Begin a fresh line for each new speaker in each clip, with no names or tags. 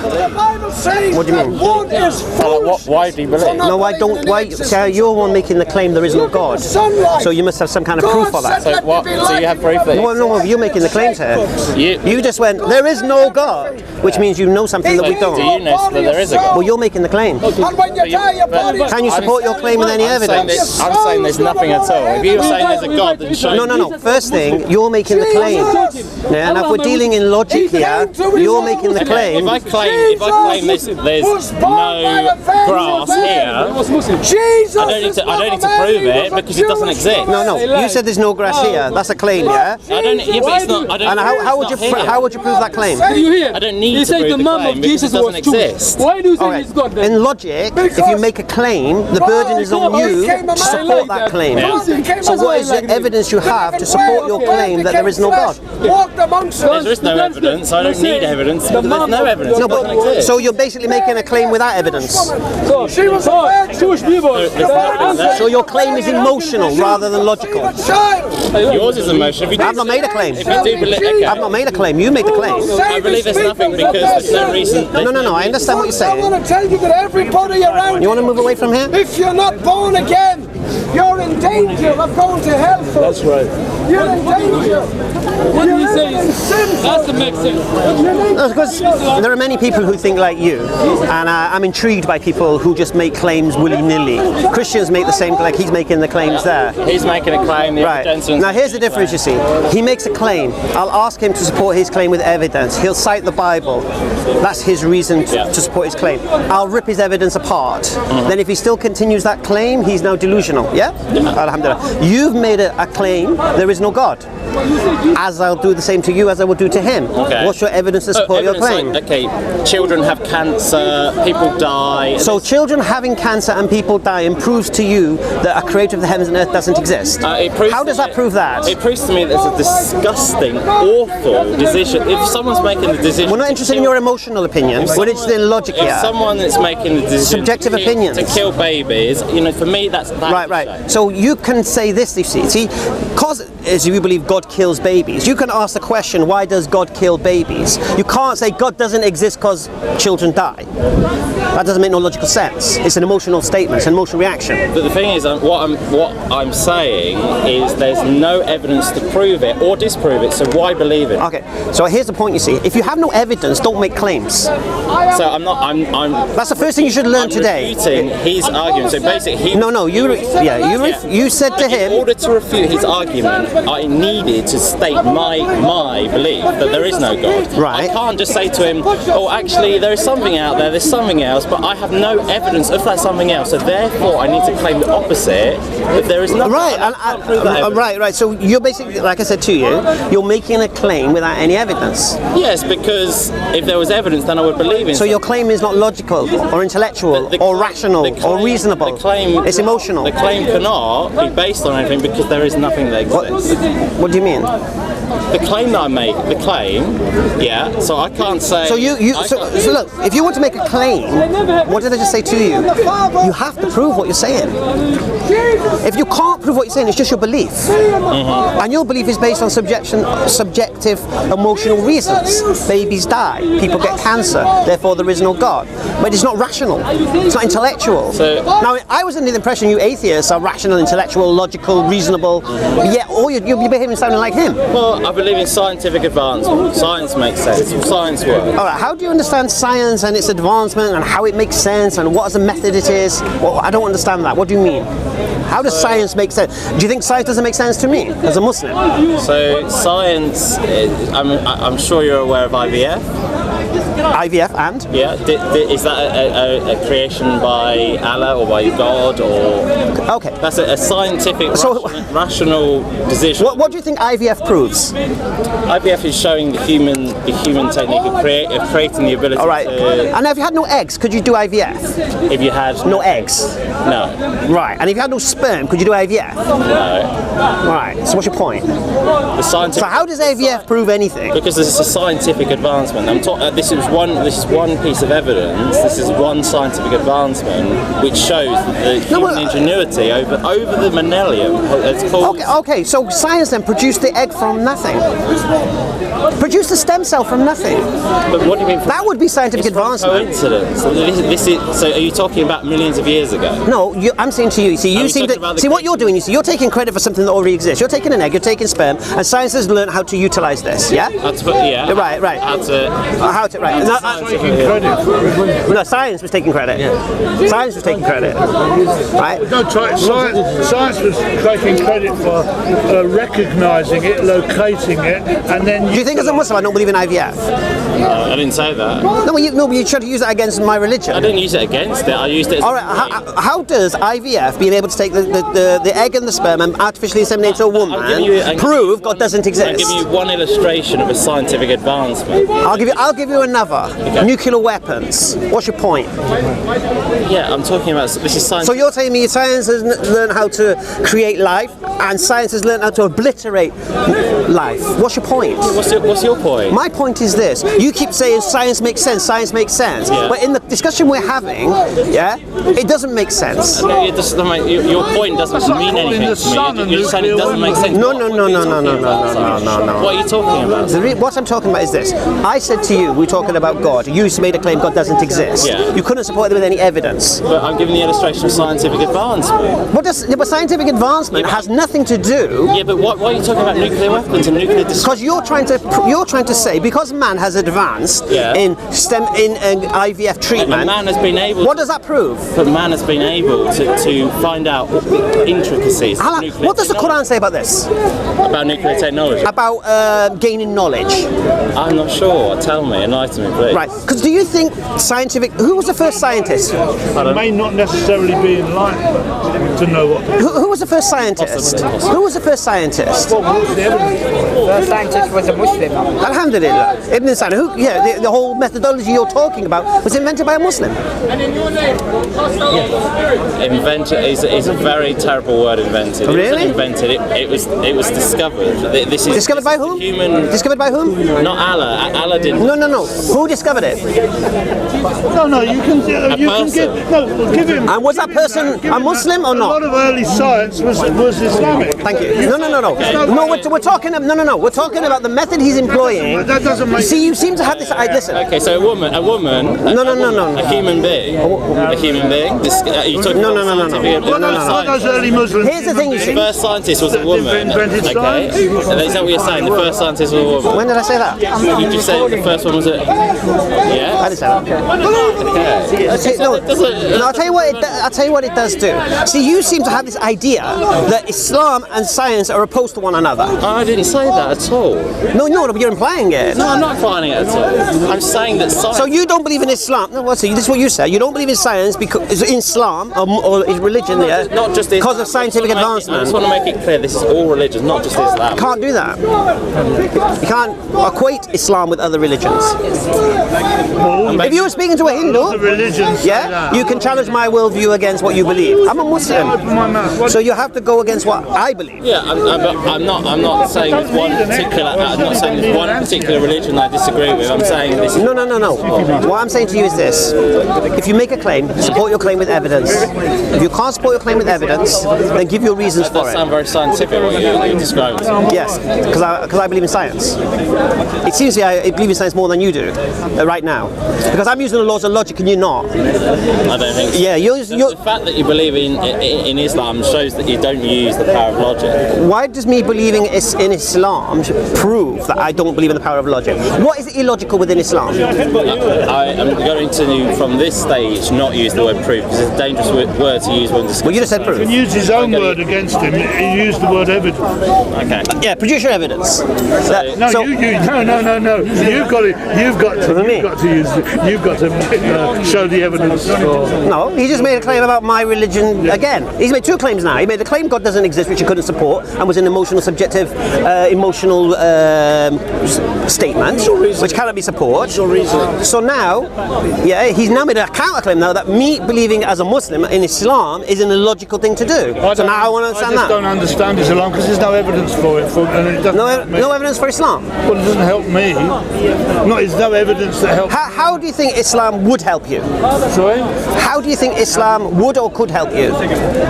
What do you mean?
Why do you believe?
No, I don't. Why? So you're the one making the claim there is no God. So you must have some kind of proof for that.
So what? So you have proof that?
No, you're making the claims here. You just went, there is no God, which means you know something that we don't.
Do you know that there is a God?
Well, you're making the claim. Can you support your claim with any evidence?
I'm saying there's nothing at all. If you're saying there's a God, then show me.
No. First thing, you're making the claim. Yeah, and if we're dealing in logic here, you're making the claim.
If I claim there's no grass here, I don't need to prove it because it doesn't exist.
No. You said there's no grass here. That's a claim, yeah?
But it's not. I don't.
And how would you prove that claim?
I don't need to prove the claim because it doesn't exist.
Why do you say it's God then?
In logic, if you make a claim, the burden is on you to support that claim. So what is the evidence you have to support your claim that there is no God?
There is no evidence. I don't need evidence because there's no evidence.
No, but so you're basically making a claim without evidence.
Jewish people.
So your claim is emotional rather than logical.
Yours is emotional.
I've not made a claim.
If you do believe, okay.
I've not made a claim. You make the claim.
I believe there's nothing because there's no reason.
No. I understand what you're saying.
I want to tell you that everybody around
you want to move away from here?
If you're not born again, you're in danger of going to hell.
That's right.
You're in danger.
What do you say? That's the make sense.
No, because there are many people who think like you, and I'm intrigued by people who just make claims willy-nilly. Christians make the same, like he's making the claims there.
He's making a claim.
Right. Now here's the difference, you see. He makes a claim. I'll ask him to support his claim with evidence. He'll cite the Bible. That's his reason to support his claim. I'll rip his evidence apart. Then if he still continues that claim, he's now delusional. Yeah? Alhamdulillah. You've made a claim, there is no God. As I'll do the same to you as I would do to him.
Okay.
What's your evidence to support your claim?
Like, okay, children have cancer, people die.
So children having cancer and people dying proves to you that a creator of the heavens and earth doesn't exist. How does that prove that?
It proves to me that it's a disgusting, awful decision. If someone's making the decision...
We're not interested in your emotional opinion. We're interested in logic here.
If someone that's making the decision
subjective opinions
to kill babies, you know, for me that's
right. So you can say this, you see, because as you believe God kills babies, you can ask the question, why does God kill babies? You can't say God doesn't exist because children die. That doesn't make no logical sense. It's an emotional statement, it's an emotional reaction.
But the thing is, what I'm saying is there's no evidence to prove it or disprove it, so why believe it?
Okay, so here's the point, you see. If you have no evidence, don't make claims.
So I'm
that's the first thing you should learn today.
Refuting his argument. So basically,
you said to him.
In order to refute his argument, I needed to state my belief that there is no God.
Right.
I can't just say to him, oh, actually, there is something out there. There's something else, but I have no evidence of that something else. So therefore, I need to claim the opposite. That there is nothing.
Right. So you're basically, like I said to you, you're making a claim without any evidence.
Yes, because if there was evidence, then I would believe in.
So your claim is not logical or intellectual or rational or reasonable. It's emotional.
The claim cannot be based on anything because there is nothing that exists.
What do you mean?
The claim that I make, so I can't say...
So so look, if you want to make a claim, what did I just say to you? You have to prove what you're saying. If you can't prove what you're saying, it's just your belief. And your belief is based on subjective, emotional reasons. Babies die, people get cancer, therefore there is no God. But it's not rational, it's not intellectual. Now, I was under the impression you atheists are rational, intellectual, logical, reasonable, yet you're behaving sounding like him.
Well, I believe in scientific advancement. Science makes sense. Science works.
All right. How do you understand science and its advancement and how it makes sense and what as a method it is? Well, I don't understand that. What do you mean? How does science make sense? Do you think science doesn't make sense to me as a Muslim?
So science, I'm sure you're aware of IVF.
IVF and?
Yeah, is that a creation by Allah or by God or?
Okay.
That's a scientific, rational decision.
What do you think IVF proves?
IVF is showing the human technique of creating the ability.
All right.
To...
And if you had no eggs, could you do IVF?
If you had
no eggs?
No.
Right. And if you had no sperm, could you do IVF?
No.
Right. So what's your point?
The scientific.
So how does IVF prove anything?
Because this is a scientific advancement. I'm talking. this is one piece of evidence. This is one scientific advancement which shows the human ingenuity over the millennium. It's called.
Okay, so science then produced the egg from nothing. Produced the stem cell from nothing.
But what do you mean?
That would be scientific advancement.
Coincidence. So are you talking about millions of years ago?
No, I'm saying to you. You seem to see what you're doing. You're taking credit for something that already exists. You're taking an egg. You're taking sperm, and science has learned how to utilize this. Yeah. Right. How to right. No, science was taking credit. Yeah. Science was taking credit. Right.
No, science was taking credit for recognizing it, locating it, and then.
Do you think as a Muslim I don't believe in IVF?
I didn't say that.
No, but you tried to use that against my religion.
I didn't use it against it. I used it as
all right, how does IVF, being able to take the egg and the sperm and artificially inseminate into a woman, prove God doesn't exist?
I'll give you one illustration of a scientific advancement.
I'll give you another. Okay. Nuclear weapons. What's your point?
Yeah, I'm talking about this is science.
So you're telling me science has learned how to create life, and science has learned how to obliterate life. What's your point?
What's your point?
My point is this: you keep saying science makes sense,
yeah.
but in the discussion we're having, yeah, it doesn't make sense.
It doesn't make, your point doesn't mean anything to me. You're just saying it doesn't make sense.
No.
What are you talking about?
What I'm talking about is this: I said to you, we're talking about God. You made a claim God doesn't exist.
Yeah.
You couldn't support it with any evidence.
But I'm giving the illustration of scientific advancement.
But scientific advancement has nothing to do.
Yeah, but why are you talking about nuclear weapons and nuclear destruction?
Because you're trying to say because man has advanced in IVF treatment.
Man has been able.
What does that prove?
But man has been able to find out intricacies.
What does the Quran say about this?
About nuclear technology.
About gaining knowledge.
I'm not sure. Tell me, enlighten me, please.
Right. Because do you think scientific? Who was the first scientist?
It may not necessarily be enlightened to know what.
Who was the first scientist?
Possibly.
Who was the first scientist?
The first scientist was a Muslim.
Alhamdulillah. Ibn Sina. The whole methodology you're talking about was invented by a Muslim.
Invented is a very terrible word. Invented.
Really?
It wasn't invented. It was discovered. This is
discovered by whom? Discovered by whom?
Not Allah. Allah didn't.
No. Who discovered it?
No. You can give him.
And was that person a Muslim or not?
A lot of early science was Islamic.
Thank you. No.
Okay.
No, we're talking. No. We're talking about the method he's employing.
That doesn't make.
See, you seem to have this. Listen.
Okay, so a woman.
No.
A human being. A human being. You talking
What those early Muslims?
Here's the thing.
The first scientist was a woman.
Invented science.
Okay. Is that what you're saying? The first scientist was a woman.
When did I say that?
You just said the first one was a. Yeah.
I didn't say that.
Okay.
No, I'll tell you what it does do. See, you seem to have this idea that Islam and science are opposed to one another.
I didn't say that at all.
No, you're implying it.
No, I'm not implying it at all. I'm saying that science.
So you don't believe in Islam? No, this is what you say. You don't believe in science because in Islam or in religion,
not just
because of scientific advancement.
I just want to make it clear: this is all religions, not just Islam.
You can't do that. You can't equate Islam with other religions. If you were speaking to a Hindu, you can challenge my worldview against what you believe. I'm a Muslim, so you have to go against what I believe.
Yeah, I'm not saying there's one particular. I'm not saying there's one particular religion I disagree with. I'm saying this.
No. What I'm saying to you is this: if you make a claim, support your claim with evidence. If you can't support your claim with evidence, then give your reasons for it.
That sounds very scientific. What you're describing.
Yes, because I believe in science. It seems to me I believe in science more than you do right now, because I'm using the laws of logic and you're not.
I don't think so.
Yeah,
the fact that you believe in Islam shows that you don't use the power of logic.
Why does me believing in Islam prove that I don't believe in the power of logic? What is illogical within Islam?
I am going to, from this stage, not use the word proof because it's a dangerous word to use when discussing.
Well, you just said proof.
You can use his own word against him. He used the word evidence.
Okay.
Yeah, produce your evidence.
No. You've got to show the evidence.
No, he just made a claim about my religion again. He's made two claims now. He made the claim God doesn't exist, which he couldn't support, and was an subjective statement, which cannot be supported. So now, he's now made a counterclaim now that me believing as a Muslim in Islam is an illogical thing to do. So now I want to understand that.
I just don't understand Islam because there's no evidence for it.
No evidence for Islam.
Well, it doesn't help me. is no evidence that helps.
How do you think Islam would help you?
Sorry?
How do you think Islam would or could help you?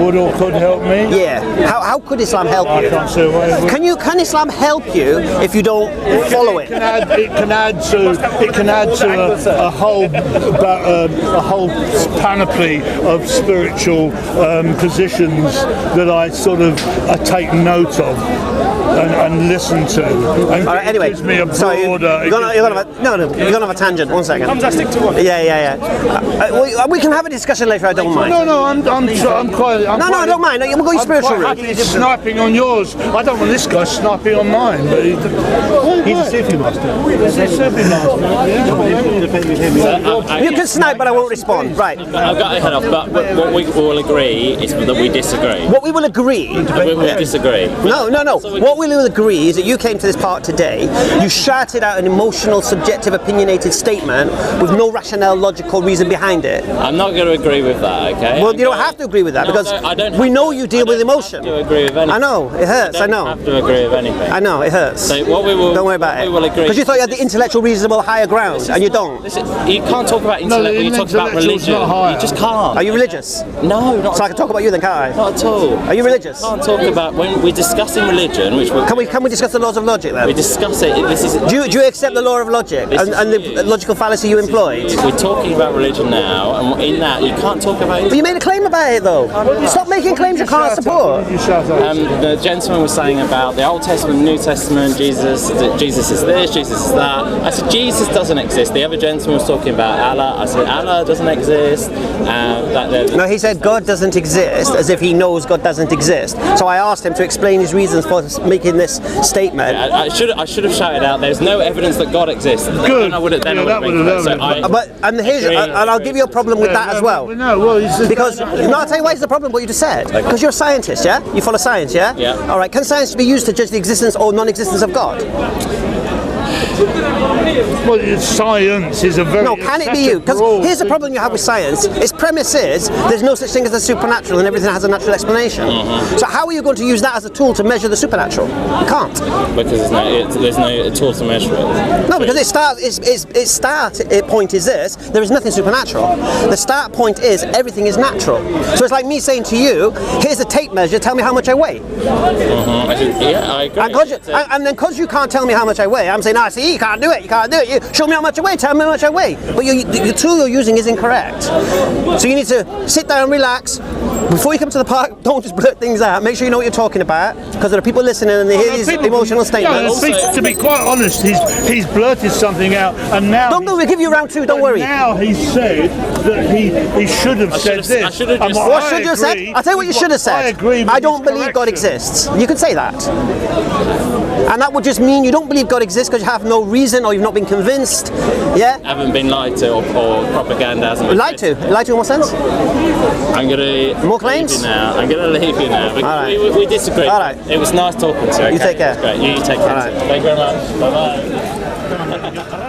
Would or could help me?
Yeah. How could Islam help
I
you?
can't see why it would.
Can Islam help you if you don't follow it?
It can add to a whole panoply of spiritual positions that I sort of take note of and listen to. And
All right, anyway,
it gives me a
sorry,
broader.
you're gonna have a tangent. 1 second.
Comes, I stick to one.
Yeah. We can have a discussion later. I don't mind.
No, I'm quite.
I don't mind. We'll go spiritual route.
He's sniping on yours. I don't want this guy sniping on mine. But he's a Sufi master. He's a Sufi master.
You can snipe, but I won't respond. Right.
I've got to head off, but what we will agree is that we disagree.
What we will agree.
We will disagree.
No. What we will agree is that you came to this park today, you shouted out an emotional, subjective, opinionated statement with no rationale, logical reason behind it.
I'm not going to agree with that, okay?
Well, you don't have to agree with that because we know you deal with emotion.
I don't have to agree with anything.
I know, it hurts, I know.
I don't have to agree with anything.
I know, it hurts.
So what we will...
Don't worry about it.
We will agree.
Because you thought you had the intellectual, reasonable, higher ground, and you don't.
Listen, you can't talk about intellect when you talk about religion. You just can't.
Are you religious?
No, not
So I can talk about you then, can't I?
Not at all.
Are you religious?
Can't talk about when we're discussing religion, which we're...
Can we discuss the laws of logic then?
We discuss it. This is.
Do you accept the law of logic and the logical fallacy you employed?
We're talking about religion now, and in that you can't talk about it.
But you made a claim about it though. Stop making claims you can't support.
The gentleman was saying about the Old Testament, New Testament, Jesus is this, Jesus is that. I said Jesus doesn't exist. The other gentleman was talking about Allah. I said Allah doesn't exist.
No, he said God doesn't exist, as if he knows God doesn't exist. So I asked him to explain his reasons for making this statement.
I should have shouted out. There's no evidence that God exists.
Good.
I would have then.
I'll give you a problem with that as well. Because I'll tell you why it's the problem what you just said. Because you're a scientist, yeah? You follow science, yeah?
Yeah.
All right. Can science be used to judge the existence or non-existence of God?
Well, science is a very...
No, can it be you? Because here's the problem you have with science. Its premise is there's no such thing as the supernatural and everything has a natural explanation. So how are you going to use that as a tool to measure the supernatural? You can't.
Because there's no tool to measure it.
No, because its start point is this: there is nothing supernatural. The start point is everything is natural. So it's like me saying to you, here's a tape measure, tell me how much I weigh.
Yeah, I agree.
And then because you can't tell me how much I weigh, I'm saying, see, you can't do it, you can't do it. You show me how much I weigh, tell me how much I weigh. But the tool you're using is incorrect. So you need to sit down, relax. Before you come to the park, don't just blurt things out. Make sure you know what you're talking about, because there are people listening and they hear these emotional statements.
To be quite honest, he's blurted something out, and now...
Don't we'll give you round two, don't worry.
Now he's said that he should have said this.
I should have just...
What should you have said? I'll tell you what you should have said.
I agree with
I don't believe God exists. You could say that. And that would just mean you don't believe God exists because you have no reason or you've not been convinced. Yeah?
Haven't been lied to or propaganda hasn't been
Lied to? Lied to in what sense?
I'm going to...
More claims?
I'm going to leave you now.
Right.
We disagree.
All right.
It was nice talking to you. Okay?
You take care.
Great. You take care.
All right.
Thank you very much. Bye-bye.